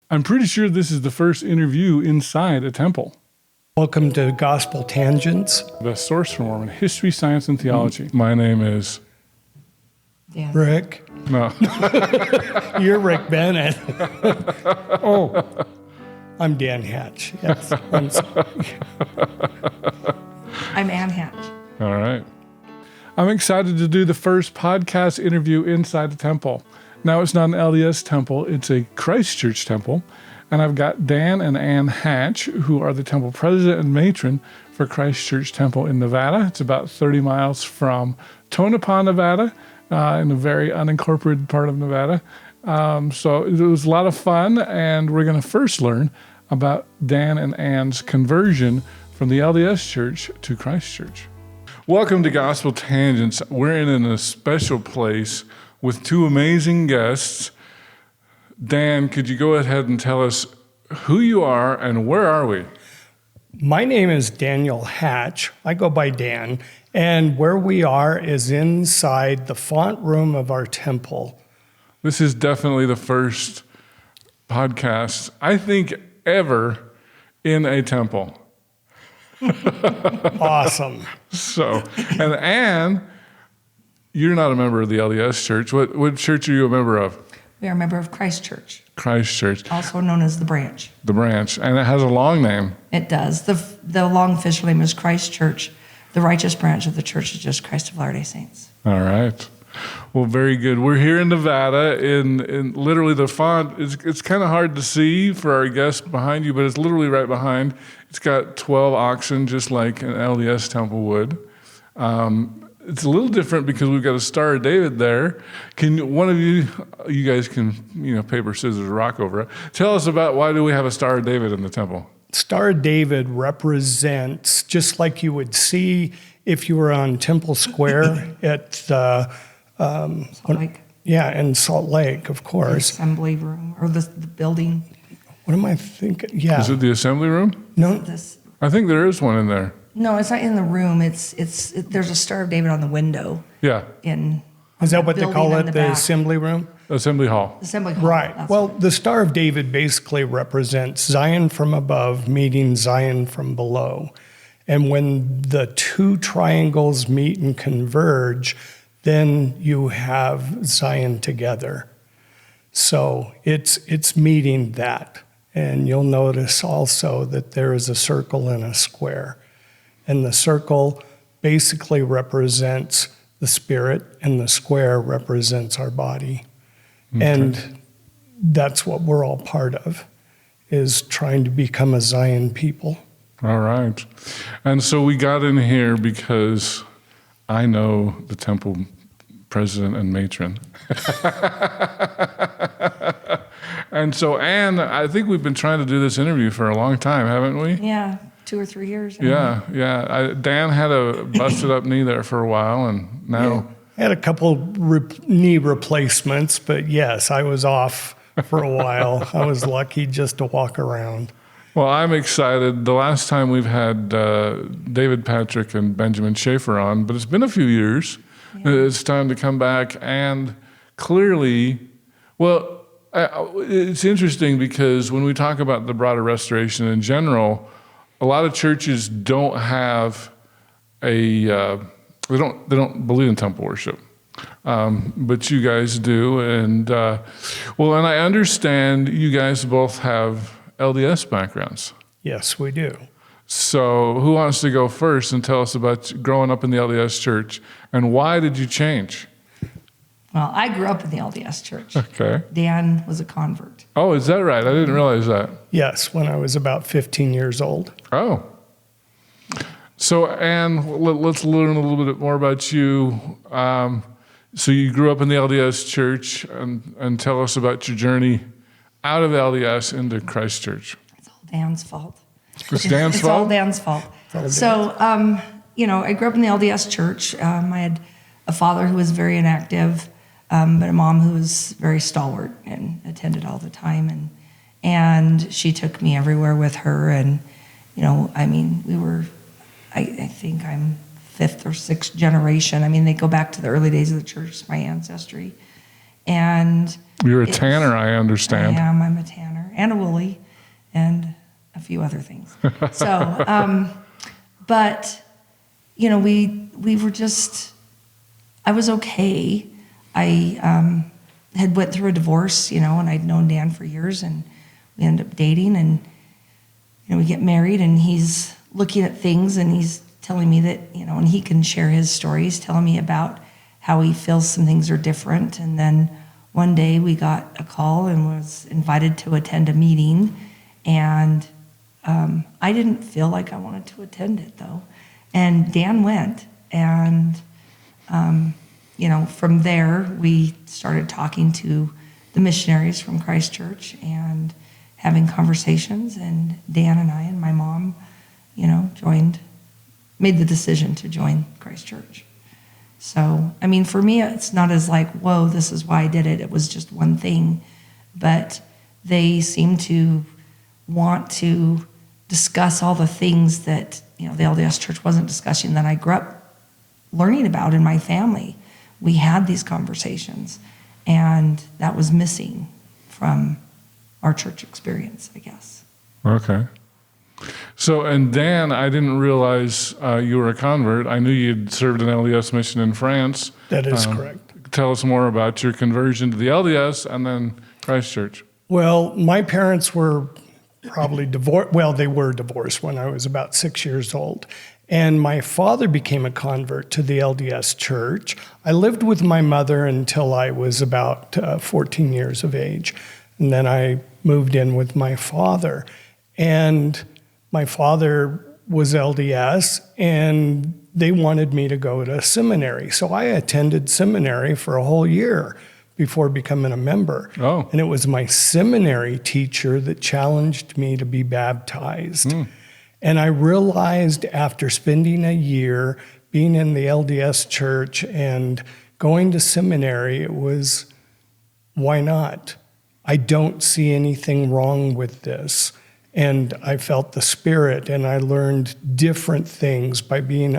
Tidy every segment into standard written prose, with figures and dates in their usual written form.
I'm pretty sure this is the first interview inside a temple. Welcome to Gospel Tangents. The source for Mormon history, science, and theology. My name is Dan. Rick. No. You're Rick Bennett. Oh, I'm Dan Hatch. Yes. I'm Ann Hatch. All right. I'm excited to do the first podcast interview inside the temple. Now, it's not an LDS temple, it's a Christ Church temple. And I've got Dan and Ann Hatch, who are the temple president and matron for Christ Church Temple in Nevada. It's about 30 miles from Tonopah, Nevada, in a very unincorporated part of Nevada. So it was a lot of fun, and we're going to first learn about Dan and Ann's conversion from the LDS Church to Christ Church. Welcome to Gospel Tangents. We're in a special place with two amazing guests. Dan, could you go ahead and tell us who you are and where are we? My name is Daniel Hatch. I go by Dan. And where we are is inside the font room of our temple. This is definitely the first podcast, I think, ever in a temple. Awesome. So, and Ann, you're not a member of the LDS Church. What church are you a member of? We are a member of Christ Church, Christ Church. also known as the Branch. The Branch. And it has a long name. It does. The long official name is Christ Church. The righteous branch of the Church is just Christ of Latter-day Saints. All right. Well, very good. We're here in Nevada, in literally the font. It's kind of hard to see for our guests behind you, but it's literally right behind. It's got 12 oxen, just like an LDS temple would. It's a little different because we've got a Star of David there. Can one of you guys can, paper, scissors, rock over it. Tell us about why do we have a Star of David in the temple? Star of David represents, just like you would see if you were on Temple Square at Salt Lake. Yeah, in Salt Lake, of The course. assembly room, or the building. What am I thinking? Yeah. Is it the assembly room? No, This. I think there is one in there. No, it's not in the room. There's a Star of David on the window Yeah, in. is that what they building call in it, the back. assembly room? assembly hall. Assembly hall. Right. That's Well, what- the Star of David basically represents Zion from above meeting Zion from below. And when the two triangles meet and converge, then you have Zion together. So it's meeting that. And you'll notice also that there is a circle and a square. And the circle basically represents the spirit, and the square represents our body. Okay. And that's what we're all part of, is trying to become a Zion people. All right. And so we got in here because I know the temple president and matron. And so, Ann, I think we've been trying to do this interview for a long time, haven't we? Yeah, 2 or 3 years. Yeah. Dan had a busted up knee there for a while, and now... I had a couple knee replacements, but yes, I was off for a while. I was lucky just to walk around. Well, I'm excited. The last time we've had David Patrick and Benjamin Schaefer on, but it's been a few years. Yeah. It's time to come back, and clearly, well, it's interesting because when we talk about the broader restoration in general, a lot of churches don't have they don't believe in temple worship, but you guys do, and and I understand you guys both have LDS backgrounds. Yes, we do. So who wants to go first and tell us about growing up in the LDS Church, and why did you change? Well, I grew up in the LDS Church. Okay. Dan was a convert. Oh, is that right? I didn't realize that. Yes, when I was about 15 years old. Oh. So, Ann, let's learn a little bit more about you. So you grew up in the LDS Church, and tell us about your journey out of LDS into Christ Church. It's all Dan's fault. It's Dan's It's fault? all Dan's fault. So, I grew up in the LDS Church. I had a father who was very inactive, but a mom who was very stalwart and attended all the time. And she took me everywhere with her. And, we were, I think I'm 5th or 6th generation. They go back to the early days of the church, my ancestry. And You're a tanner, I understand. I'm a tanner. and a woolly and a few other things. So, but, you know, we were just, I was okay. I had went through a divorce, you know, and I'd known Dan for years, and we ended up dating, and, you know, we get married, and he's looking at things, and he's telling me that, you know, and he can share his stories, telling me about how he feels some things are different. And then one day we got a call and was invited to attend a meeting, and I didn't feel like I wanted to attend it, though. And Dan went, and, you know, from there we started talking to the missionaries from Christ Church and having conversations, and Dan and I and my mom, you know, made the decision to join Christ Church. So, I mean, for me, it's not as like, whoa, this is why I did it. It was just one thing. But they seem to want to discuss all the things that, you know, the LDS Church wasn't discussing that I grew up learning about in my family. We had these conversations, and that was missing from our church experience, I guess. Okay. So, and Dan, I didn't realize you were a convert. I knew you'd served an LDS mission in France. That is correct. Tell us more about your conversion to the LDS and then Christ Church. Well, my parents were probably divorced. Well, they were divorced when I was about 6 years old. And my father became a convert to the LDS Church. I lived with my mother until I was about 14 years of age. And then I moved in with my father. And my father was LDS, and they wanted me to go to seminary. So I attended seminary for a whole year before becoming a member. Oh. And it was my seminary teacher that challenged me to be baptized. And I realized after spending a year being in the LDS Church and going to seminary, it was, why not? I don't see anything wrong with this. And I felt the Spirit, and I learned different things by being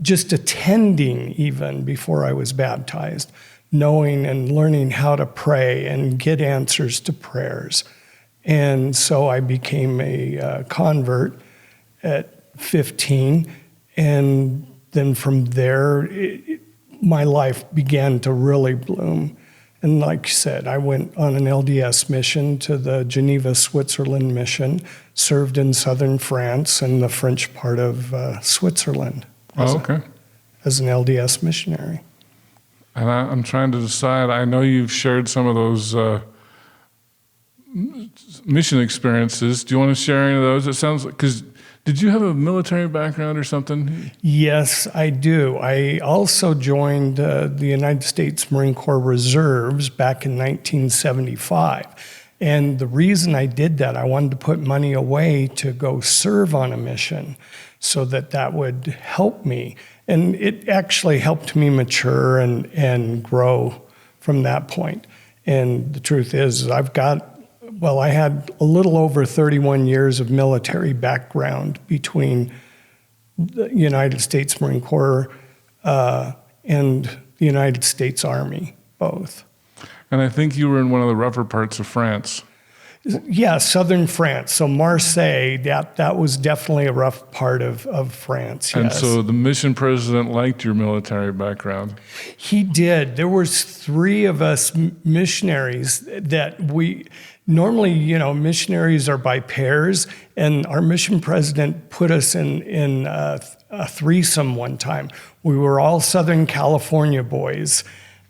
just attending even before I was baptized, knowing and learning how to pray and get answers to prayers. And so I became a convert at 15, and then from there, my life began to really bloom. And like you said, I went on an LDS mission to the Geneva, Switzerland mission, served in southern France and the French part of Switzerland as an LDS missionary. And I'm trying to decide, I know you've shared some of those mission experiences. Do you want to share any of those? It sounds like, because did you have a military background or something? Yes, I do. I also joined the United States Marine Corps Reserves back in 1975. And the reason I did that, I wanted to put money away to go serve on a mission so that would help me. And it actually helped me mature and grow from that point. And the truth is, I had a little over 31 years of military background between the United States Marine Corps and the United States Army, both. And I think you were in one of the rougher parts of France. Yeah, southern France. So Marseille, that was definitely a rough part of France, yes. And so the mission president liked your military background. He did. There was 3 of us missionaries that normally, missionaries are by pairs, and our mission president put us in a threesome one time. We were all Southern California boys,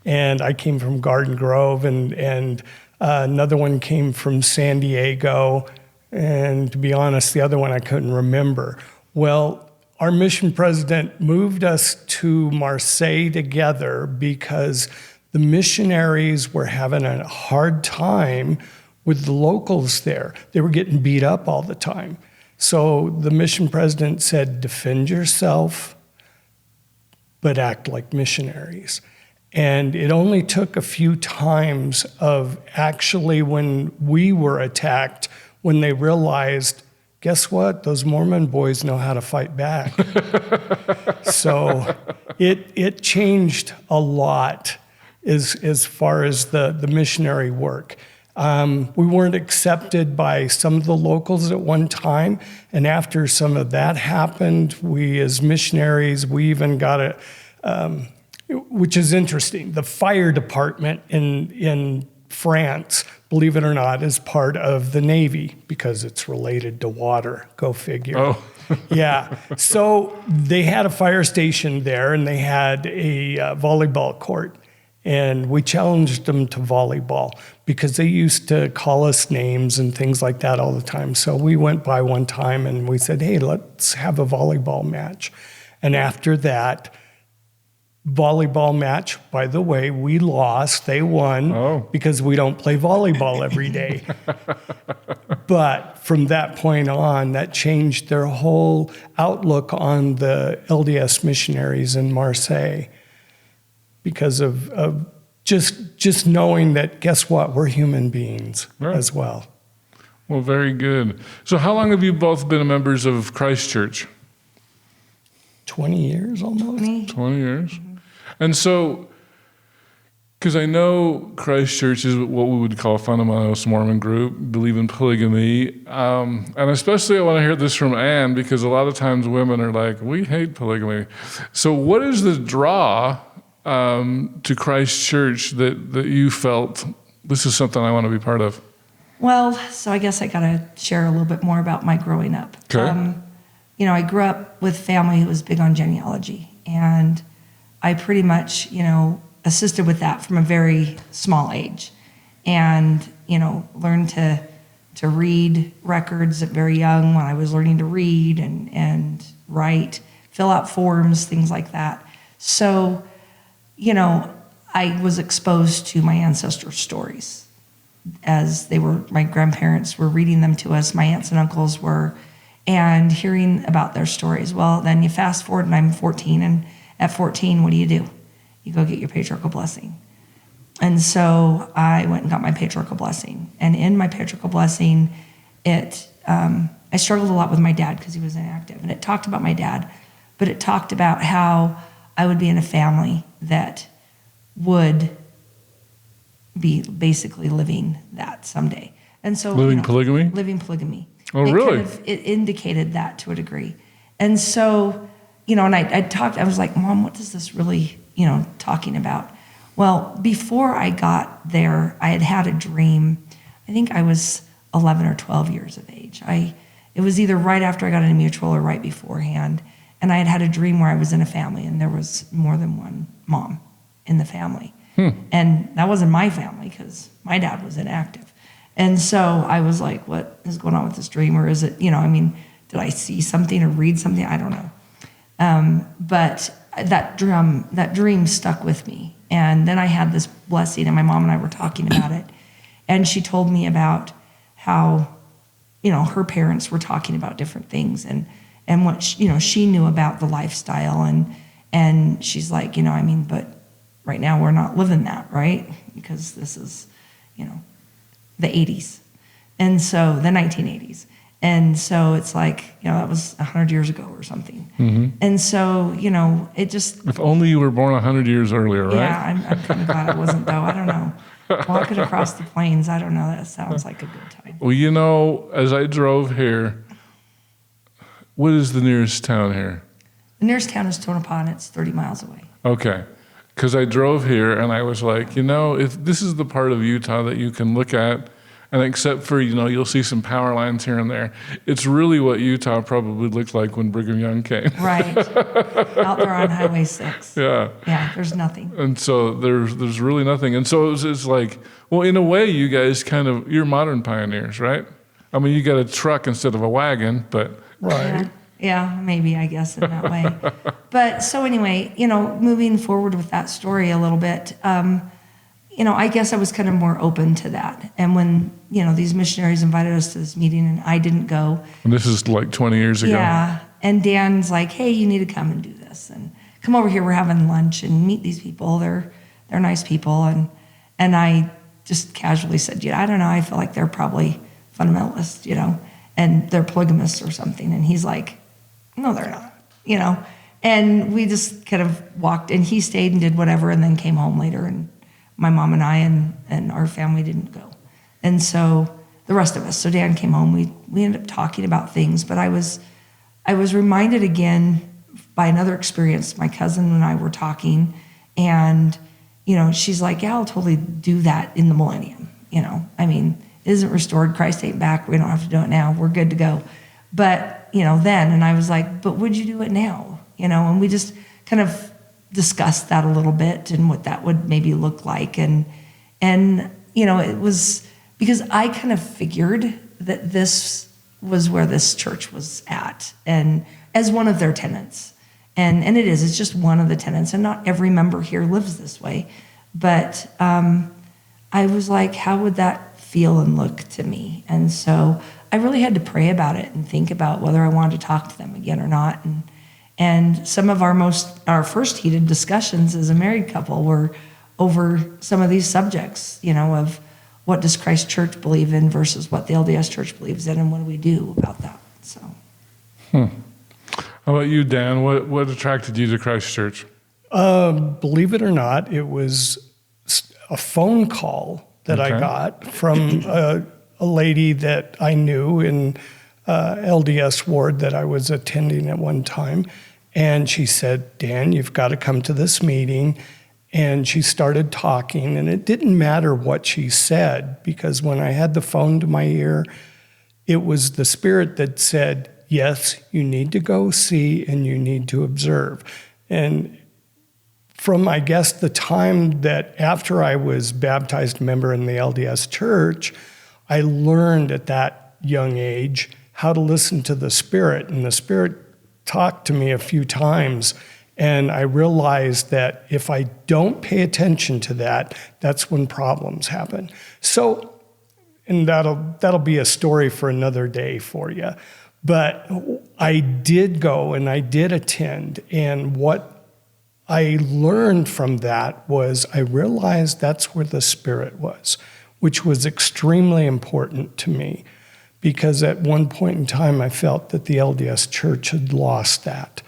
and I came from Garden Grove, and another one came from San Diego, and to be honest, the other one I couldn't remember. Well, our mission president moved us to Marseille together because the missionaries were having a hard time with the locals there. They were getting beat up all the time. So the mission president said, defend yourself, but act like missionaries. And it only took a few times of actually when we were attacked, when they realized, guess what? Those Mormon boys know how to fight back. So it changed a lot as far as the missionary work. We weren't accepted by some of the locals at one time. And after some of that happened, we as missionaries, we even got which is interesting. The fire department in France, believe it or not, is part of the Navy because it's related to water. Go figure. Oh. Yeah. So they had a fire station there, and they had a volleyball court. And we challenged them to volleyball because they used to call us names and things like that all the time. So we went by one time and we said, hey, let's have a volleyball match. And after that volleyball match, by the way, we lost. They won because we don't play volleyball every day. But from that point on, that changed their whole outlook on the LDS missionaries in Marseille. Because of just knowing that, guess what, we're human beings as well. Well, very good. So how long have you both been members of Christ Church? 20 years almost. 20 years. Mm-hmm. And so, because I know Christ Church is what we would call a fundamentalist Mormon group, believe in polygamy. And especially I want to hear this from Ann, because a lot of times women are like, we hate polygamy. So what is the draw to Christ Church that you felt this is something I want to be part of? Well, so I guess I got to share a little bit more about my growing up. Okay. I grew up with family who was big on genealogy, and I pretty much, assisted with that from a very small age, and, learned to read records at very young when I was learning to read and write, fill out forms, things like that. So, I was exposed to my ancestors' stories as my grandparents were reading them to us, my aunts and uncles were, and hearing about their stories. Well, then you fast forward and I'm 14, and at 14, what do? You go get your patriarchal blessing. And so I went and got my patriarchal blessing. And in my patriarchal blessing, I struggled a lot with my dad because he was inactive. And it talked about my dad, but it talked about how I would be in a family that would be basically living that someday. And so living polygamy? Living polygamy. Oh, really? It indicated that to a degree. And so, and I was like, Mom, what is this really, talking about? Well, before I got there, I had a dream. I think I was 11 or 12 years of age. It was either right after I got into mutual or right beforehand. And I had a dream where I was in a family and there was more than one mom in the family. And that wasn't my family because my dad was inactive. And so I was like, what is going on with this dream? Or is it, did I see something or read something? I don't know. But that dream stuck with me. And then I had this blessing, and my mom and I were talking about it. And she told me about how, her parents were talking about different things and what, she knew about the lifestyle. And she's like, but right now we're not living that, right? Because this is, the 80s. And so the 1980s. And so it's like, that was 100 years ago or something. Mm-hmm. And so, it just... If only you were born 100 years earlier, right? Yeah, I'm kind of glad I wasn't, though. I don't know. Walking across the plains, I don't know. That sounds like a good time. Well, as I drove here, what is the nearest town here? The nearest town is Tonopah, and it's 30 miles away. Okay. Because I drove here, and I was like, if this is the part of Utah that you can look at, and except for, you'll see some power lines here and there, it's really what Utah probably looked like when Brigham Young came. Right. Out there on Highway 6. Yeah. Yeah, there's nothing. And so there's really nothing. And so it's like, well, in a way, you guys you're modern pioneers, right? I mean, you got a truck instead of a wagon, but... Right. Yeah, maybe, I guess, in that way. But so anyway, moving forward with that story a little bit, I guess I was kind of more open to that. And when, these missionaries invited us to this meeting and I didn't go. And this is like 20 years ago. Yeah. And Dan's like, hey, you need to come and do this. And come over here, we're having lunch and meet these people. They're nice people. And I just casually said, I don't know, I feel like they're probably fundamentalists, and they're polygamists or something. And he's like, no, they're not, And we just kind of walked, and he stayed and did whatever and then came home later. And my mom and I and our family didn't go. And so the rest of us, so Dan came home, we ended up talking about things, but I was reminded again by another experience. My cousin and I were talking, and, she's like, yeah, I'll totally do that in the millennium. It isn't restored. Christ ain't back. We don't have to do it now. We're good to go. But, then, and I was like, but would you do it now? And we just kind of discussed that a little bit and what that would maybe look like. And it was because I kind of figured that this was where this church was at, and as one of their tenants. And it's just one of the tenants, and not every member here lives this way. But I was like, how would that feel and look to me? And so I really had to pray about it and think about whether I wanted to talk to them again or not. And some of our first heated discussions as a married couple were over some of these subjects, of what does Christ Church believe in versus what the LDS Church believes in, and what do we do about that? So. How about you, Dan? What attracted you to Christ Church? Believe it or not, it was a phone call that I got from a lady that I knew in LDS ward that I was attending at one time. And she said, Dan, you've got to come to this meeting. And she started talking, and it didn't matter what she said, because when I had the phone to my ear, it was the Spirit that said, yes, you need to go see and you need to observe. And from, I guess, the time that after I was baptized member in the LDS Church, I learned at that young age how to listen to the Spirit. And the Spirit talked to me a few times, and I realized that if I don't pay attention to that, that's when problems happen. So, and that'll be a story for another day for you. But I did go and I did attend, and what I learned from that was I realized that's where the Spirit was, which was extremely important to me, because at one point in time I felt that the LDS Church had lost that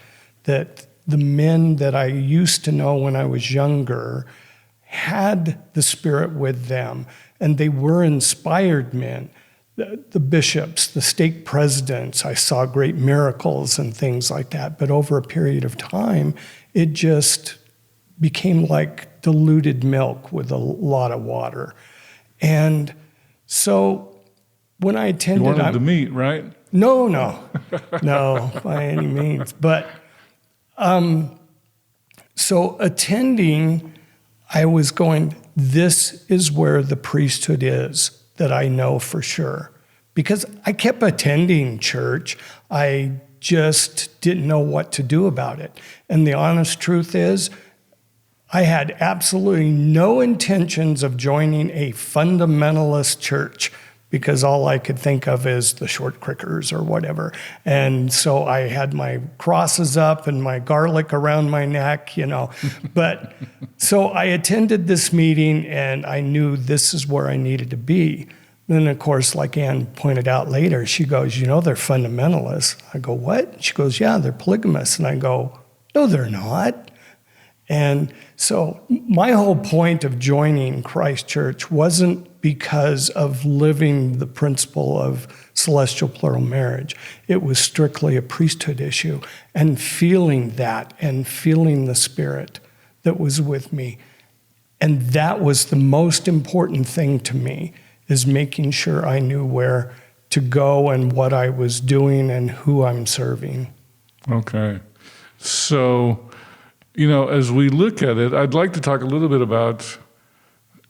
the men that I used to know when I was younger had the Spirit with them, and they were inspired men. The bishops, the stake presidents, I saw great miracles and things like that. But over a period of time, it just became like diluted milk with a lot of water. And so when I attended... You wanted the meat, right? No, by any means. But so attending, I was going, this is where the priesthood is, that I know for sure. Because I kept attending church, I just didn't know what to do about it. And the honest truth is, I had absolutely no intentions of joining a fundamentalist church, because all I could think of is the short crickers or whatever. And so I had my crosses up and my garlic around my neck, But so I attended this meeting, and I knew this is where I needed to be. Then, of course, like Ann pointed out later, she goes, they're fundamentalists. I go, what? She goes, yeah, they're polygamists. And I go, no, they're not. And so my whole point of joining Christ Church wasn't because of living the principle of celestial plural marriage. It was strictly a priesthood issue, and feeling that and feeling the Spirit that was with me. And that was the most important thing to me, is making sure I knew where to go and what I was doing and who I'm serving. Okay. So, as we look at it, I'd like to talk a little bit about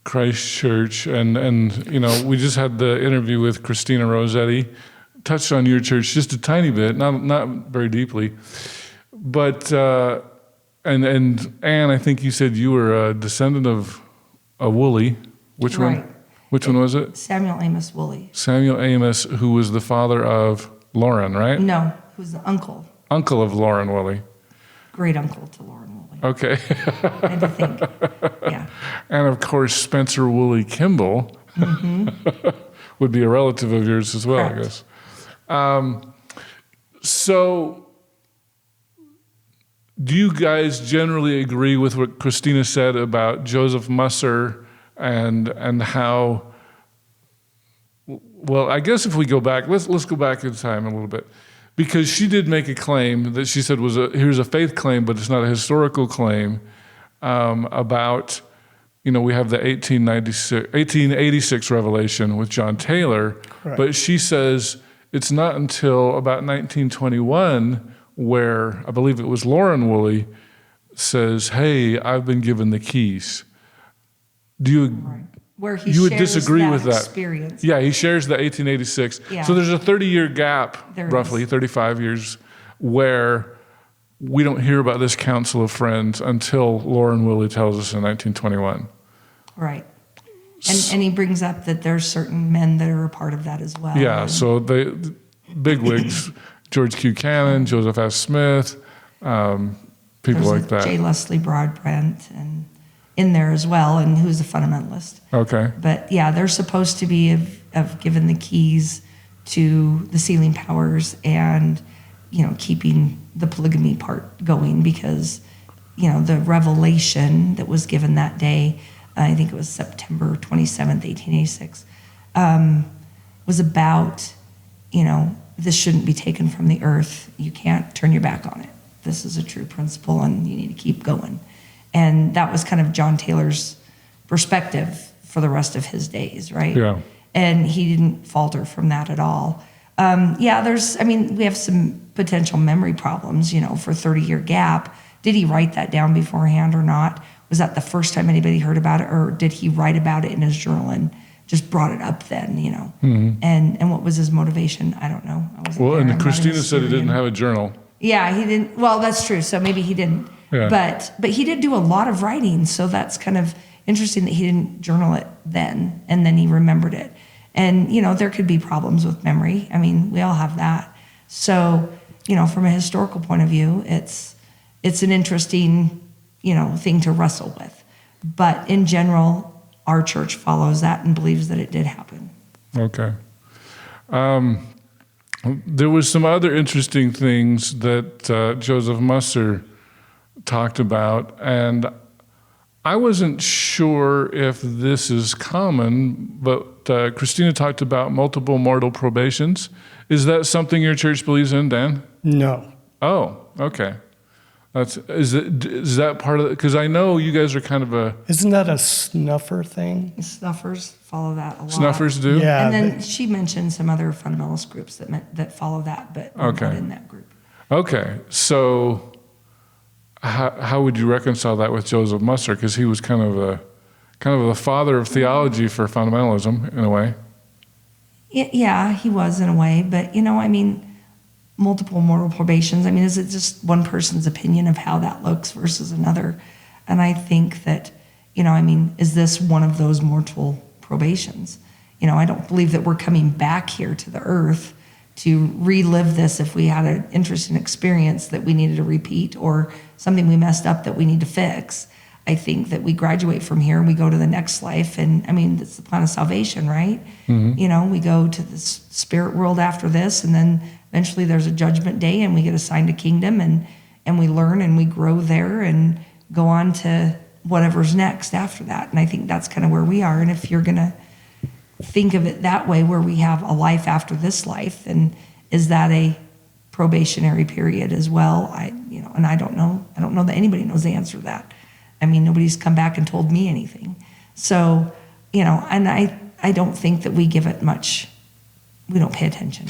Christ Church. And we just had the interview with Christina Rossetti, touched on your church just a tiny bit, not very deeply. But, and Anne, I think you said you were a descendant of a Woolley. Which right. one? Which one was it? Samuel Amos Woolley. Samuel Amos, who was the father of Lauren, right? No, who's the uncle. Uncle of Lauren Woolley. Great uncle to Lauren Woolley. Okay. I had to think. Yeah. And of course, Spencer Woolley Kimball would be a relative of yours as well, correct. I guess. So, do you guys generally agree with what Christina said about Joseph Musser and how Well, I guess if we go back, let's go back in time a little bit, because she did make a claim that she said here's a faith claim, but it's not a historical claim about, we have the 1886 revelation with John Taylor, Correct. But she says it's not until about 1921 where I believe it was Lauren Woolley says, "Hey, I've been given the keys." Do you? Right. Where he you would shares disagree that with that? experience. Yeah, he shares the 1886. Yeah. So there's a 30-year gap, There roughly is. 35 years, where we don't hear about this council of friends until Lauren Woolley tells us in 1921. Right. And he brings up that there's certain men that are a part of that as well. Yeah, And so the bigwigs, George Q. Cannon, Joseph S. Smith, people there's like that. J. Leslie Broadbent and in there as well, and who's a fundamentalist. Okay. But yeah, they're supposed to be have given the keys to the sealing powers and, keeping the polygamy part going because, the revelation that was given that day, I think it was September 27th, 1886, was about, this shouldn't be taken from the earth. You can't turn your back on it. This is a true principle and you need to keep going. And that was kind of John Taylor's perspective for the rest of his days, right? Yeah. And he didn't falter from that at all. We have some potential memory problems, for a 30-year gap. Did he write that down beforehand or not? Was that the first time anybody heard about it, or did he write about it in his journal and just brought it up then, Mm-hmm. And what was his motivation? I don't know. I wasn't Well, there. I'm and not a Christina said he didn't historian. have a journal. Yeah, he didn't. Well, that's true. So maybe he didn't. Yeah. But he did do a lot of writing. So that's kind of interesting that he didn't journal it then and then he remembered it. And, there could be problems with memory. I mean, we all have that. So, from a historical point of view, it's an interesting, thing to wrestle with. But in general, our church follows that and believes that it did happen. Okay. There was some other interesting things that Joseph Musser talked about, and I wasn't sure if this is common, but Christina talked about multiple mortal probations. Is that something your church believes in, Dan? No. Oh, okay. Is that part of it? Because I know you guys are kind of a... Isn't that a snuffer thing? Snuffers follow that a lot. Snuffers do? Yeah. And then she mentioned some other fundamentalist groups that follow that, but we're Okay. not in that group. Okay, so how would you reconcile that with Joseph Musser? Because he was kind of the father of theology for fundamentalism in a way. Yeah, he was in a way, but multiple mortal probations. Is it just one person's opinion of how that looks versus another? And I think that, is this one of those mortal probations? I don't believe that we're coming back here to the earth to relive this if we had an interesting experience that we needed to repeat or something we messed up that we need to fix. I think that we graduate from here and we go to the next life. And that's the plan of salvation, right? Mm-hmm. We go to the spirit world after this, and then eventually there's a judgment day and we get assigned a kingdom and we learn and we grow there and go on to whatever's next after that. And I think that's kind of where we are. And if you're going to think of it that way, where we have a life after this life, then is that a probationary period as well? And I don't know. I don't know that anybody knows the answer to that. Nobody's come back and told me anything. So, and I don't think that we give it much, we don't pay attention,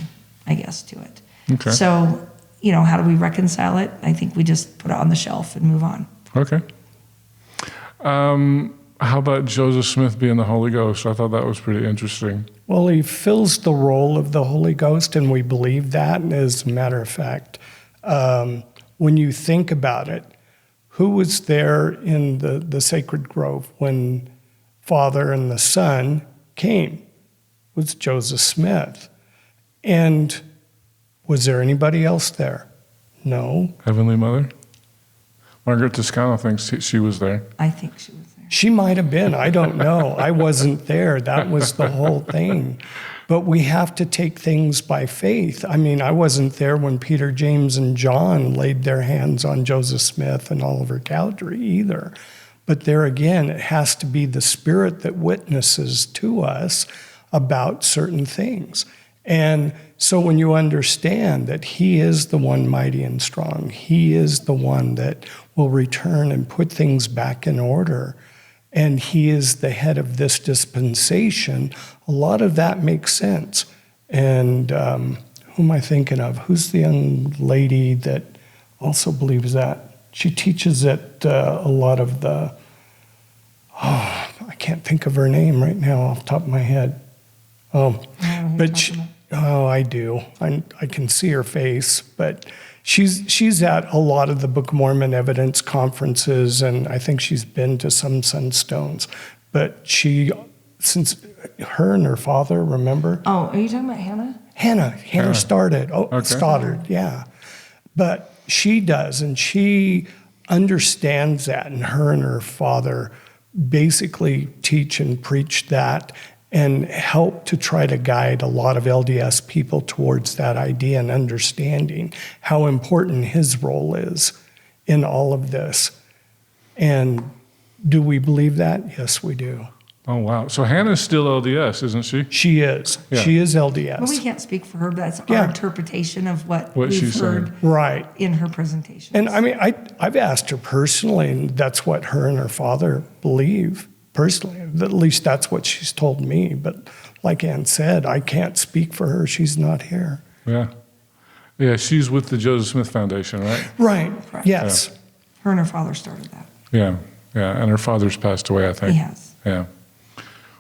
I guess, to it. Okay. So, how do we reconcile it? I think we just put it on the shelf and move on. Okay. How about Joseph Smith being the Holy Ghost? I thought that was pretty interesting. Well, he fills the role of the Holy Ghost, and we believe that. And as a matter of fact, when you think about it, who was there in the sacred grove when Father and the Son came? It was Joseph Smith. And was there anybody else there? No. Heavenly Mother? Margaret Toscano thinks she was there. I think she was there. She might have been. I don't know. I wasn't there. That was the whole thing. But we have to take things by faith. I wasn't there when Peter, James, and John laid their hands on Joseph Smith and Oliver Cowdery either. But there again, it has to be the Spirit that witnesses to us. about certain things. And so when you understand that he is the one mighty and strong, he is the one that will return and put things back in order, and he is the head of this dispensation, a lot of that makes sense. And who am I thinking of? Who's the young lady that also believes that? She teaches at a lot of the, I can't think of her name right now off the top of my head. I do. I can see her face, but she's at a lot of the Book of Mormon evidence conferences, and I think she's been to some Sunstones. But since her and her father, remember? Oh, are you talking about Hannah? Hannah started. Okay. Stoddard, yeah. But she does, and she understands that, and her father basically teach and preach that and help to try to guide a lot of LDS people towards that idea and understanding how important his role is in all of this. And do we believe that? Yes, we do. Oh, wow. So Hannah's still LDS, isn't she? She is. Yeah. She is LDS. Well, we can't speak for her, but that's Yeah. our interpretation of what She we've heard said. Right. in her presentation. And I mean, I've asked her personally, and that's what her and her father believe personally. At least that's what she's told me. But like Ann said, I can't speak for her. She's not here. Yeah. Yeah, she's with the Joseph Smith Foundation, right? Right. Correct. Yes. Her and her father started that. Yeah. Yeah. And her father's passed away, I think. He has. Yeah.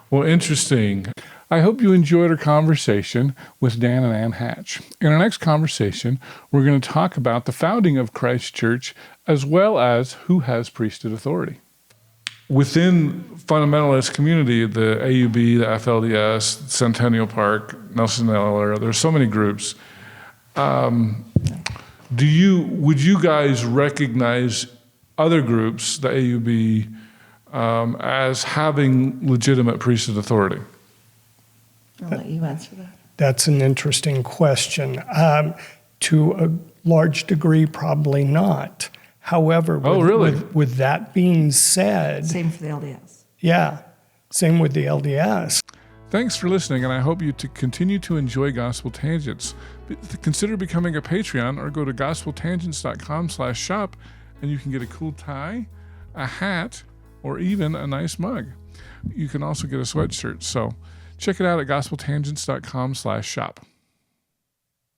Well, interesting. I hope you enjoyed our conversation with Dan and Ann Hatch. In our next conversation, we're going to talk about the founding of Christ Church as well as who has priesthood authority. Within fundamentalist community, the AUB, the FLDS, Centennial Park, Nelson Eller, there's so many groups. Would you guys recognize other groups, the AUB, as having legitimate priesthood authority? I'll let you answer that. That's an interesting question. To a large degree, probably not. However, with that being said, Same for the LDS. yeah, same with the LDS. Thanks for listening, and I hope you to continue to enjoy Gospel Tangents. Consider becoming a Patreon or go to gospeltangents.com/shop, and you can get a cool tie, a hat, or even a nice mug. You can also get a sweatshirt. So check it out at gospeltangents.com/shop.